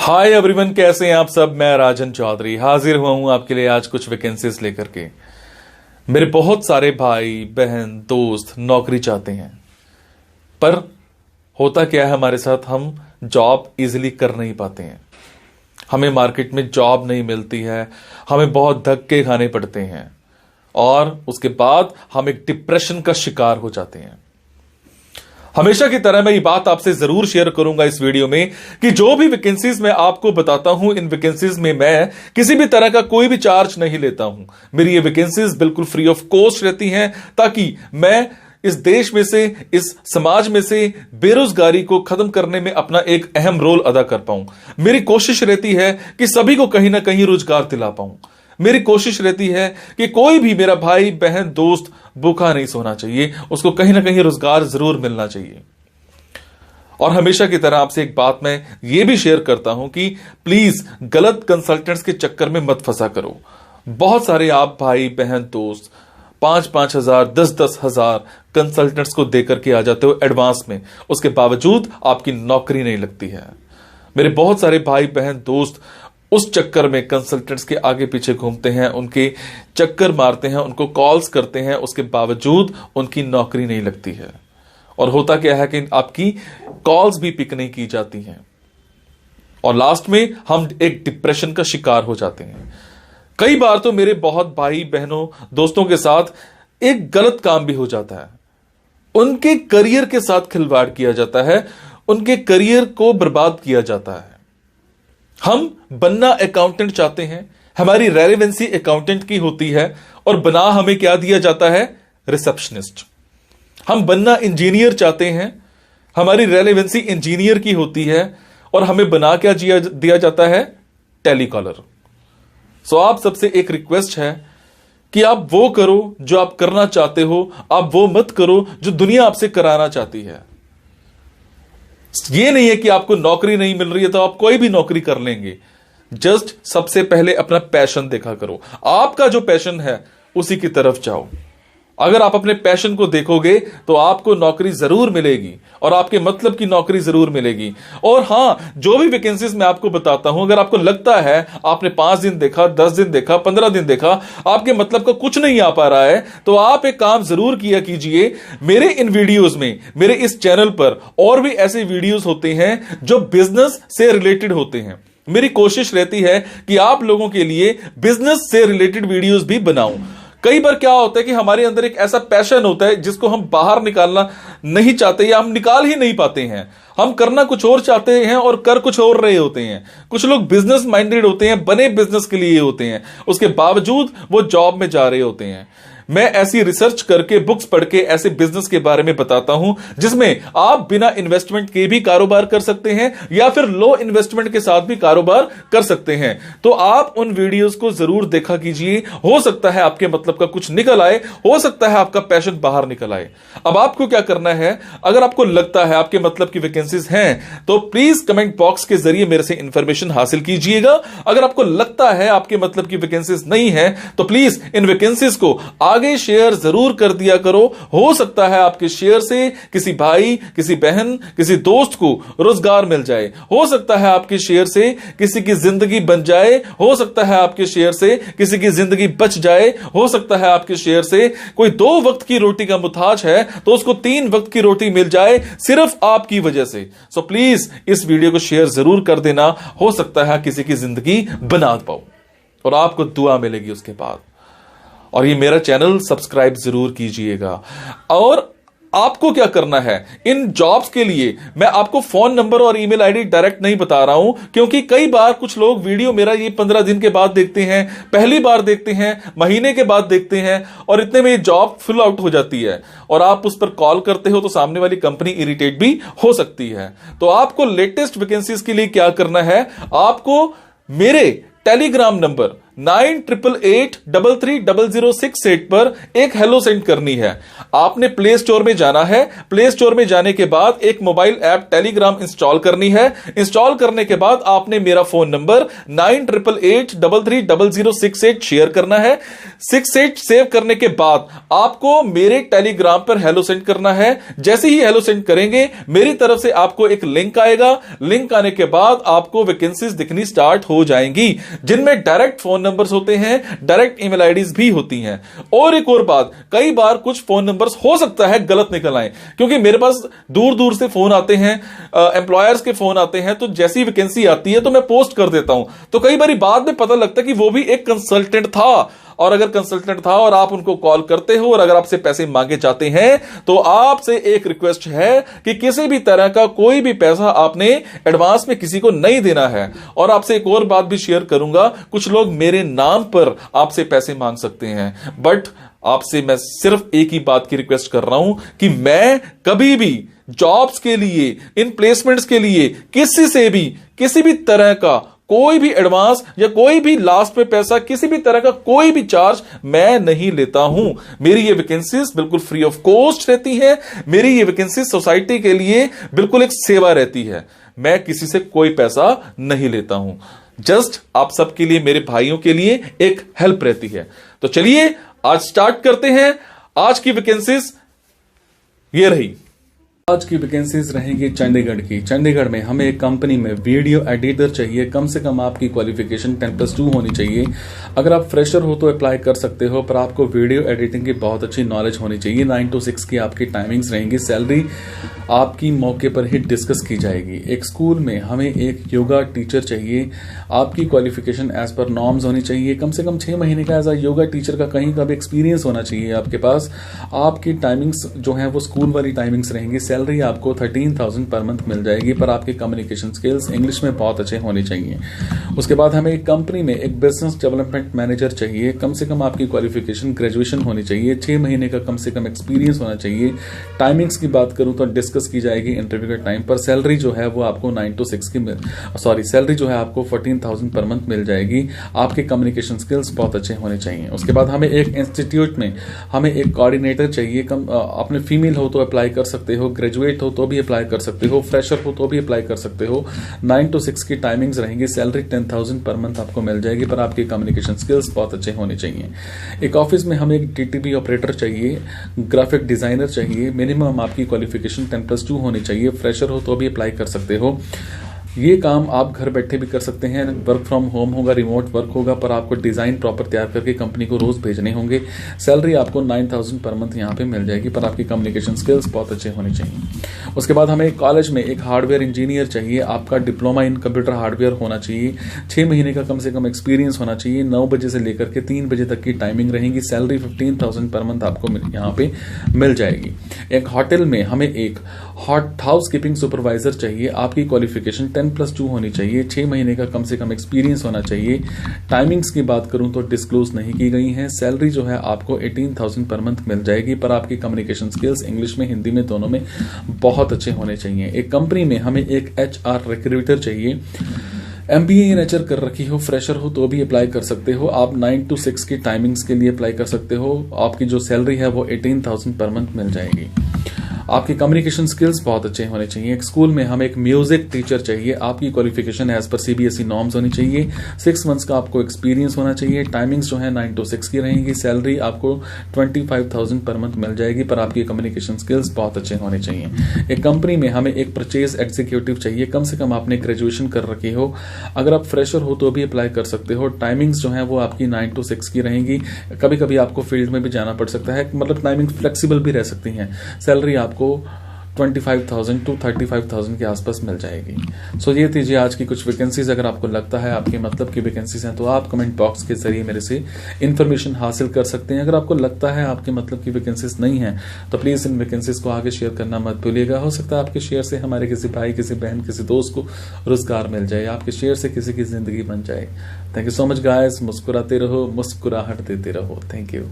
Hi everyone, कैसे हैं आप सब। मैं राजन चौधरी हाजिर हुआ हूं आपके लिए आज कुछ वैकेंसीज लेकर के। मेरे बहुत सारे भाई बहन दोस्त नौकरी चाहते हैं, पर होता क्या है हमारे साथ, हम जॉब इजीली कर नहीं पाते हैं। हमें मार्केट में जॉब नहीं मिलती है, हमें बहुत धक्के खाने पड़ते हैं और उसके बाद हम एक डिप्रेशन का शिकार हो जाते हैं। हमेशा की तरह मैं ये बात आपसे जरूर शेयर करूंगा इस वीडियो में कि जो भी वैकेंसीज मैं आपको बताता हूं, इन वैकेंसीज में मैं किसी भी तरह का कोई भी चार्ज नहीं लेता हूं। मेरी ये वैकेंसीज बिल्कुल फ्री ऑफ कॉस्ट रहती हैं, ताकि मैं इस देश में से, इस समाज में से बेरोजगारी को खत्म करने में अपना एक अहम रोल अदा कर पाऊं। मेरी कोशिश रहती है कि सभी को कहीं ना कहीं रोजगार दिला पाऊं। मेरी कोशिश रहती है कि कोई भी मेरा भाई बहन दोस्त भूखा नहीं सोना चाहिए, उसको कहीं ना कहीं रोजगार जरूर मिलना चाहिए। और हमेशा की तरह आपसे एक बात मैं ये भी शेयर करता हूं कि प्लीज गलत कंसल्टेंट्स के चक्कर में मत फंसा करो। बहुत सारे आप भाई बहन दोस्त 5-5 हजार 10-10 हजार कंसल्टेंट्स को देकर के आ जाते हो एडवांस में, उसके बावजूद आपकी नौकरी नहीं लगती है। मेरे बहुत सारे भाई बहन दोस्त उस चक्कर में कंसल्टेंट्स के आगे पीछे घूमते हैं, उनके चक्कर मारते हैं, उनको कॉल्स करते हैं, उसके बावजूद उनकी नौकरी नहीं लगती है। और होता क्या है कि आपकी कॉल्स भी पिक नहीं की जाती हैं और लास्ट में हम एक डिप्रेशन का शिकार हो जाते हैं। कई बार तो मेरे बहुत भाई बहनों दोस्तों के साथ एक गलत काम भी हो जाता है, उनके करियर के साथ खिलवाड़ किया जाता है, उनके करियर को बर्बाद किया जाता है। हम बनना अकाउंटेंट चाहते हैं, हमारी रेलेवेंसी अकाउंटेंट की होती है और बना हमें क्या दिया जाता है, रिसेप्शनिस्ट। हम बनना इंजीनियर चाहते हैं, हमारी रेलेवेंसी इंजीनियर की होती है और हमें बना क्या दिया जाता है, टेलीकॉलर। सो आप सबसे एक रिक्वेस्ट है कि आप वो करो जो आप करना चाहते हो, आप वो मत करो जो दुनिया आपसे कराना चाहती है। ये नहीं है कि आपको नौकरी नहीं मिल रही है तो आप कोई भी नौकरी कर लेंगे। जस्ट सबसे पहले अपना पैशन देखा करो, आपका जो पैशन है उसी की तरफ जाओ। अगर आप अपने पैशन को देखोगे तो आपको नौकरी जरूर मिलेगी और आपके मतलब की नौकरी जरूर मिलेगी। और हां, जो भी वैकेंसीज मैं आपको बताता हूं, अगर आपको लगता है आपने 5 दिन देखा, 10 दिन देखा, 15 दिन देखा, आपके मतलब का कुछ नहीं आ पा रहा है, तो आप एक काम जरूर किया कीजिए। मेरे इन वीडियोस में, मेरे इस चैनल पर और भी ऐसे वीडियोस होते हैं जो बिजनेस से रिलेटेड होते हैं। मेरी कोशिश रहती है कि आप लोगों के लिए बिजनेस से रिलेटेड वीडियोस भी बनाऊं। कई बार क्या होता है कि हमारे अंदर एक ऐसा पैशन होता है जिसको हम बाहर निकालना नहीं चाहते या हम निकाल ही नहीं पाते हैं। हम करना कुछ और चाहते हैं और कर कुछ और रहे होते हैं। कुछ लोग बिजनेस माइंडेड होते हैं, बने बिजनेस के लिए होते हैं, उसके बावजूद वो जॉब में जा रहे होते हैं। मैं ऐसी रिसर्च करके, बुक्स पढ़ के ऐसे बिजनेस के बारे में बताता हूं जिसमें आप बिना इन्वेस्टमेंट के भी कारोबार कर सकते हैं या फिर लो इन्वेस्टमेंट के साथ भी कारोबार कर सकते हैं। तो आप उन वीडियोस को जरूर देखा कीजिए, हो सकता है आपके मतलब का कुछ निकल आए, हो सकता है आपका पैशन बाहर निकल आए। अब आपको क्या करना है, अगर आपको लगता है आपके मतलब की वैकेंसीज हैं तो प्लीज कमेंट बॉक्स के जरिए मेरे से इंफॉर्मेशन हासिल कीजिएगा। अगर आपको लगता है आपके मतलब की वैकेंसीज नहीं है तो प्लीज इन वैकेंसीज को आगे शेयर जरूर कर दिया करो। हो सकता है आपके शेयर से किसी भाई, किसी बहन, किसी दोस्त को रोजगार मिल जाए। हो सकता है आपके शेयर से किसी की जिंदगी बन जाए। हो सकता है आपके शेयर से किसी की जिंदगी बच जाए। हो सकता है आपके शेयर से कोई 2 वक्त की रोटी का मुताज है तो उसको 3 वक्त की रोटी मिल जाए, सिर्फ आपकी वजह से। सो प्लीज इस वीडियो को शेयर जरूर कर देना। हो सकता है किसी की जिंदगी बना पाओ और आपको दुआ मिलेगी उसके बाद। और ये मेरा चैनल सब्सक्राइब जरूर कीजिएगा। और आपको क्या करना है, इन जॉब्स के लिए मैं आपको फोन नंबर और ईमेल आईडी डायरेक्ट नहीं बता रहा हूं, क्योंकि कई बार कुछ लोग वीडियो मेरा ये 15 दिन के बाद देखते हैं, पहली बार देखते हैं, महीने के बाद देखते हैं और इतने में ये जॉब फिल आउट हो जाती है और आप उस पर कॉल करते हो तो सामने वाली कंपनी इरिटेट भी हो सकती है। तो आपको लेटेस्ट वैकेंसीज के लिए क्या करना है, आपको मेरे टेलीग्राम नंबर 9888330068 पर एक हेलो सेंड करनी है। आपने प्ले स्टोर में जाना है, प्ले स्टोर में जाने के बाद एक मोबाइल ऐप टेलीग्राम इंस्टॉल करनी है। इंस्टॉल करने के बाद आपने मेरा फोन नंबर 9888330068 शेयर करना है। 68 सेव करने के बाद आपको मेरे टेलीग्राम पर हेलो सेंड करना है। जैसे ही हेलो सेंड करेंगे मेरी तरफ से आपको एक लिंक आएगा। लिंक आने के बाद आपको वैकेंसीज दिखनी स्टार्ट हो जाएंगी, जिनमें डायरेक्ट फोन नंबर्स होते हैं, डायरेक्ट ईमेल आईडीज भी होती हैं। और एक और बात, कई बार कुछ फोन नंबर्स हो सकता है गलत निकल आए, क्योंकि मेरे पास दूर दूर से फोन आते हैं, एम्प्लॉयर्स के फोन आते हैं, तो जैसी वैकेंसी आती है तो मैं पोस्ट कर देता हूं। तो कई बार बाद में पता लगता है कि वो भी एक कंसल्टेंट था, और अगर कंसल्टेंट था और आप उनको कॉल करते हो और अगर आपसे पैसे मांगे जाते हैं, तो आपसे एक रिक्वेस्ट है कि किसी भी तरह का कोई भी पैसा आपने एडवांस में किसी को नहीं देना है। और आपसे एक और बात भी शेयर करूंगा, कुछ लोग मेरे नाम पर आपसे पैसे मांग सकते हैं, बट आपसे मैं सिर्फ एक ही बात की रिक्वेस्ट कर रहा हूं कि मैं कभी भी जॉब्स के लिए, इन प्लेसमेंट्स के लिए किसी से भी किसी भी तरह का कोई भी एडवांस या कोई भी लास्ट में पैसा, किसी भी तरह का कोई भी चार्ज मैं नहीं लेता हूं। मेरी ये वैकेंसीज बिल्कुल फ्री ऑफ कॉस्ट रहती है। मेरी ये वैकेंसीज सोसाइटी के लिए बिल्कुल एक सेवा रहती है। मैं किसी से कोई पैसा नहीं लेता हूं, जस्ट आप सबके लिए, मेरे भाइयों के लिए एक हेल्प रहती है। तो चलिए आज स्टार्ट करते हैं। आज की वैकेंसीज ये रही। आज की वैकेंसीज रहेंगी चंडीगढ़ की। चंडीगढ़ में हमें एक कंपनी में वीडियो एडिटर चाहिए। कम से कम आपकी क्वालिफिकेशन 10+2 होनी चाहिए। अगर आप फ्रेशर हो तो अप्लाई कर सकते हो, पर आपको वीडियो एडिटिंग की बहुत अच्छी नॉलेज होनी चाहिए। 9 to 6 की आपकी टाइमिंग्स रहेंगी। सैलरी आपकी मौके पर ही डिस्कस की जाएगी। एक स्कूल में हमें एक योगा टीचर चाहिए। आपकी क्वालिफिकेशन एज पर नॉर्म्स होनी चाहिए। कम से कम 6 महीने का एज अ योगा टीचर का कहीं का भी एक्सपीरियंस होना चाहिए आपके पास। आपकी टाइमिंग्स जो है वो स्कूल वाली टाइमिंग्स रहेंगी। सैलरी आपको 13,000 पर मंथ मिल जाएगी, पर आपके कम्युनिकेशन स्किल्स इंग्लिश में बहुत अच्छे होने चाहिए। उसके बाद हमें एक कंपनी में एक बिजनेस डेवलपमेंट मैनेजर चाहिए। कम से कम आपकी क्वालिफिकेशन ग्रेजुएशन होनी चाहिए। 6 महीने का कम से कम एक्सपीरियंस होना चाहिए। टाइमिंग्स की बात करूं तो डिस्कस की जाएगी इंटरव्यू के टाइम पर। सैलरी जो है वो आपको 9 to 6 की सैलरी जो है आपको 14,000 पर मंथ मिल जाएगी। आपके कम्युनिकेशन स्किल्स बहुत अच्छे होने चाहिए। उसके बाद हमें एक इंस्टीट्यूट में हमें एक कोऑर्डिनेटर चाहिए। अपने फीमेल हो तो अप्लाई कर सकते हो, ग्रेजुएट हो तो भी अप्लाई कर सकते हो, फ्रेशर हो तो भी अप्लाई कर सकते हो। 9 to 6 की टाइमिंग्स रहेंगी। सैलरी 10,000 पर मंथ आपको मिल जाएगी, पर आपके कम्युनिकेशन स्किल्स बहुत अच्छे होने चाहिए। एक ऑफिस में हमें एक DTP ऑपरेटर चाहिए, ग्राफिक डिजाइनर चाहिए। मिनिमम आपकी क्वालिफिकेशन 10+2 होनी चाहिए। फ्रेशर हो तो भी अप्लाई कर सकते हो। ये काम आप घर बैठे भी कर सकते हैं। वर्क फ्रॉम होम होगा, रिमोट वर्क होगा, पर आपको डिजाइन प्रॉपर तैयार करके कंपनी को रोज भेजने होंगे। सैलरी आपको 9,000 पर मंथ यहाँ पे मिल जाएगी, पर आपकी कम्युनिकेशन स्किल्स बहुत अच्छे होने चाहिए। उसके बाद हमें कॉलेज में एक हार्डवेयर इंजीनियर चाहिए। आपका डिप्लोमा इन कंप्यूटर हार्डवेयर होना चाहिए। 6 महीने का कम से कम एक्सपीरियंस होना चाहिए। 9 बजे से लेकर के 3 बजे तक की टाइमिंग रहेगी। सैलरी 15,000 पर मंथ आपको यहाँ पे मिल जाएगी। एक होटल में हमें एक हाउस कीपिंग सुपरवाइजर चाहिए। आपकी क्वालिफिकेशन 10+2 होनी चाहिए। 6 महीने का कम से कम एक्सपीरियंस होना चाहिए। टाइमिंग्स की बात करूं तो डिस्क्लोज नहीं की गई है। सैलरी जो है आपको 18,000 पर मंथ मिल जाएगी, पर आपकी कम्युनिकेशन स्किल्स इंग्लिश में, हिंदी में, दोनों में बहुत अच्छे होने चाहिए। एक कंपनी में हमें एक HR रिक्रूटर चाहिए। MBA इन HR कर रखी हो, फ्रेशर हो तो भी अप्लाई कर सकते हो। आप 9 to 6 की टाइमिंग्स के लिए अप्लाई कर सकते हो। आपकी जो सैलरी है वो 18,000 पर मंथ मिल जाएगी। आपकी कम्युनिकेशन स्किल्स बहुत अच्छे होने चाहिए। एक स्कूल में हमें एक म्यूजिक टीचर चाहिए। आपकी क्वालिफिकेशन एज पर CBSE नॉर्म्स होनी चाहिए। 6 मंथ्स का आपको एक्सपीरियंस होना चाहिए। टाइमिंग्स जो है 9 to 6 की रहेंगी। सैलरी आपको 25,000 पर मंथ मिल जाएगी, पर आपकी कम्युनिकेशन स्किल्स बहुत अच्छे होने चाहिए। एक कंपनी में हमें एक परचेज एग्जीक्यूटिव चाहिए। कम से कम आपने ग्रेजुएशन कर रखी हो। अगर आप फ्रेशर हो तो भी अप्लाई कर सकते हो। टाइमिंग्स जो है वो आपकी 9 to 6 की रहेंगी। कभी कभी आपको फील्ड में भी जाना पड़ सकता है, मतलब टाइमिंग फ्लेक्सिबल भी रह सकती हैं। सैलरी आपको 25,000 to 35,000 के आसपास मिल जाएगी। सो ये थी जी आज की कुछ वैकेंसीज। अगर आपको लगता है आपके मतलब की वैकेंसीज हैं तो आप कमेंट बॉक्स के जरिए मेरे से इन्फॉर्मेशन हासिल कर सकते हैं। अगर आपको लगता है आपके मतलब की वैकेंसीज नहीं है तो प्लीज इन वैकेंसीज को आगे शेयर करना मत भूलिएगा। हो सकता है आपके शेयर से हमारे किसी भाई, किसी बहन, किसी दोस्त को रोजगार मिल जाए। आपके शेयर से किसी की जिंदगी बन जाए। Thank you so much guys. मुस्कुराते रहो, मुस्कुराहट देते रहो। Thank you.